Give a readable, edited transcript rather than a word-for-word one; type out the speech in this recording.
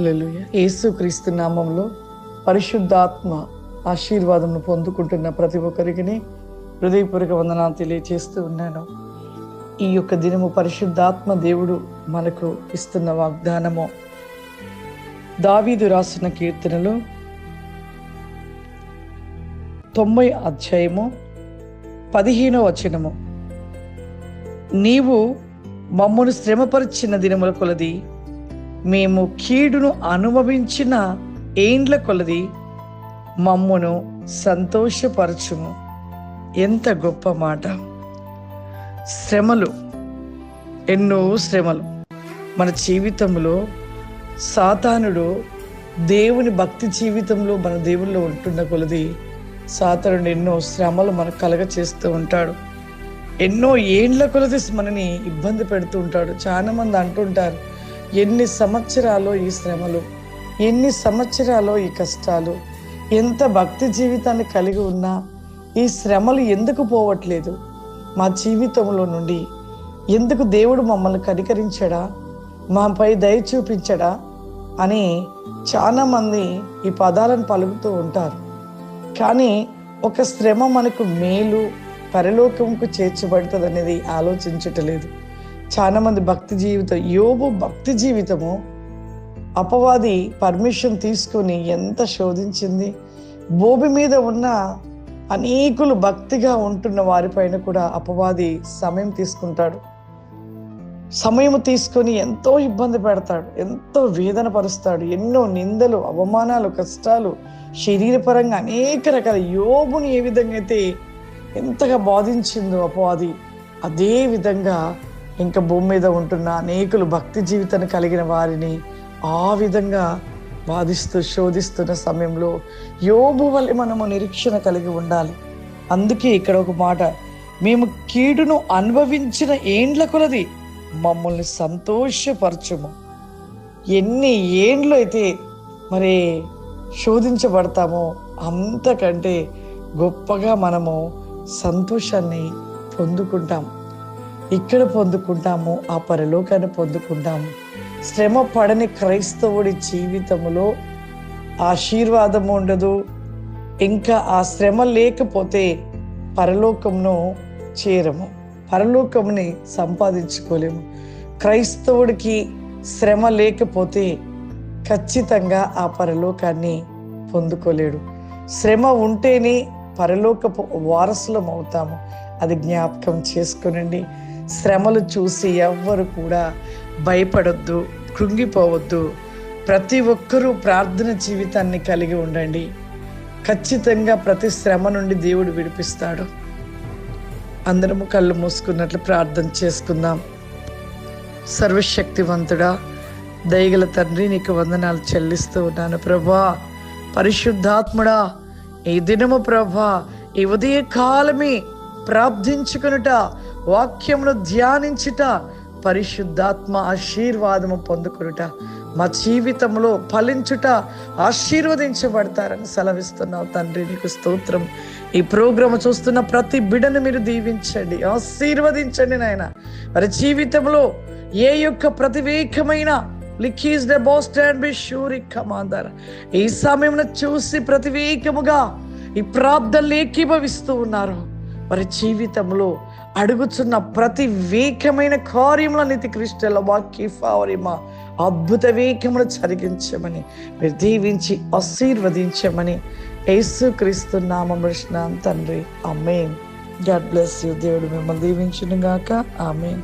హల్లెలూయా. యేసుక్రీస్తు నామంలో పరిశుద్ధాత్మ ఆశీర్వాదం పొందుకుంటున్న ప్రతి ఒక్కరికి హృదయపూర్వక వందనాలు తెలియజేస్తూ ఉన్నాను. ఈ యొక్క దినము పరిశుద్ధాత్మ దేవుడు మనకు ఇస్తున్న వాగ్దానము దావీదు రాసిన కీర్తనలు 90 అధ్యాయము 15వ వచనము. నీవు మమ్మను శ్రమపరిచిన దినముల కొలది, మేము కీడును అనుభవించిన ఏండ్ల కొలది మమ్మును సంతోషపరచుము. ఎంత గొప్ప మాట! శ్రమలు, ఎన్నో శ్రమలు మన జీవితంలో. సాతానుడు దేవుని భక్తి జీవితంలో మన దేవుల్లో ఉంటున్న కొలది సాతానుడు ఎన్నో శ్రమలు మనకు కలగ చేస్తూ ఉంటాడు. ఎన్నో ఏండ్ల కొలది మనని ఇబ్బంది పెడుతూ ఉంటాడు. చాలా మంది అంటుంటారు, ఎన్ని సంవత్సరాలు ఈ శ్రమలు, ఎన్ని సంవత్సరాలు ఈ కష్టాలు, ఎంత భక్తి జీవితాన్ని కలిగి ఉన్నా ఈ శ్రమలు ఎందుకు పోవట్లేదు మా జీవితంలో నుండి? ఎందుకు దేవుడు మమ్మల్ని కనికరించడా, మాపై దయ చూపించడా అని చాలామంది ఈ పదాలను పలుకుతూ ఉంటారు. కానీ ఒక శ్రమ మనకు మేలు, పరలోకంకు చేర్చబడుతుంది అనేది ఆలోచించటలేదు. చాలా మంది భక్తి జీవితం, యోబు భక్తి జీవితము అపవాది పర్మిషన్ తీసుకొని ఎంత శోధించింది. భూమి మీద ఉన్న అనేకులు భక్తిగా ఉంటున్న వారిపైన కూడా అపవాది సమయం తీసుకుంటాడు. సమయం తీసుకొని ఎంతో ఇబ్బంది పెడతాడు, ఎంతో వేదన పరుస్తాడు. ఎన్నో నిందలు, అవమానాలు, కష్టాలు, శరీరపరంగా అనేక రకాల. యోబుని ఏ విధంగా అయితే ఎంతగా బాధించిందో అపవాది, అదే విధంగా ఇంకా భూమి మీద ఉంటున్న అనేకులు భక్తి జీవితాన్ని కలిగిన వారిని ఆ విధంగా బాధిస్తూ శోధిస్తున్న సమయంలో యోబు వల్ల మనము నిరీక్షణ కలిగి ఉండాలి. అందుకే ఇక్కడ ఒక మాట, మేము కీడును అనుభవించిన ఏండ్ల కొలది మమ్మల్ని సంతోషపరచుము. ఎన్ని ఏండ్లు అయితే మరి శోధించబడతామో అంతకంటే గొప్పగా మనము సంతోషాన్ని పొందుకుంటాం. ఇక్కడ పొందుకుంటాము, ఆ పరలోకాన్ని పొందుకుంటాము. శ్రమ పడని క్రైస్తవుడి జీవితంలో ఆశీర్వాదం ఉండదు. ఇంకా ఆ శ్రమ లేకపోతే పరలోకంను చేరము, పరలోకంని సంపాదించుకోలేము. క్రైస్తవుడికి శ్రమ లేకపోతే ఖచ్చితంగా ఆ పరలోకాన్ని పొందుకోలేడు. శ్రమ ఉంటేనే పరలోకపు వారసులం అవుతాము. అది జ్ఞాపకం చేసుకునండి. శ్రమలు చూసి ఎవ్వరు కూడా భయపడొద్దు, కృంగిపోవద్దు. ప్రతి ఒక్కరూ ప్రార్థన జీవితాన్ని కలిగి ఉండండి. ఖచ్చితంగా ప్రతి శ్రమ నుండి దేవుడు విడిపిస్తాడు. అందరము కళ్ళు మూసుకున్నట్లు ప్రార్థన చేసుకుందాం. సర్వశక్తివంతుడా, దయగల తండ్రి, నీకు వందనాలు చెల్లిస్తూ ఉన్నాను ప్రభా. పరిశుద్ధాత్ముడా, ఈ దినము ప్రభా, ఈ ఉదయ కాలమే ప్రార్థించుకునుట, వాక్యమును ధ్యానించుట, పరిశుద్ధాత్మ ఆశీర్వాదము పొందుకునుట, మా జీవితంలో ఫలించుట, ఆశీర్వదించబడతారని సెలవిస్తున్నావు తండ్రి. నీకు స్తోత్రం. ఈ ప్రోగ్రాం చూస్తున్న ప్రతి బిడ్డను మీరు దీవించండి, ఆశీర్వదించండి నాయన. వారి జీవితంలో ఏ యొక్క ప్రతివేకమైన లిఖీస్ ద బోస్ట్ అండ్ బి షూర్ కమాందర్ ఈ సమయంలో చూసి ప్రతివేకముగా ఈ ప్రార్థనలు ఏకీభవిస్తూ ఉన్నారు. వారి జీవితంలో అడుగుతున్న ప్రతి వేకమైన కార్యముల నీతి క్రిస్టల వాక్యమా అద్భుత వేకములు జరిగించమని మీరు దీవించి ఆశీర్వదించమని యేసుక్రీస్తు నామమున తండ్రి, ఆమేన్. God bless you. దేవుడు మిమ్మల్ని దీవించును గాక. ఆమేన్.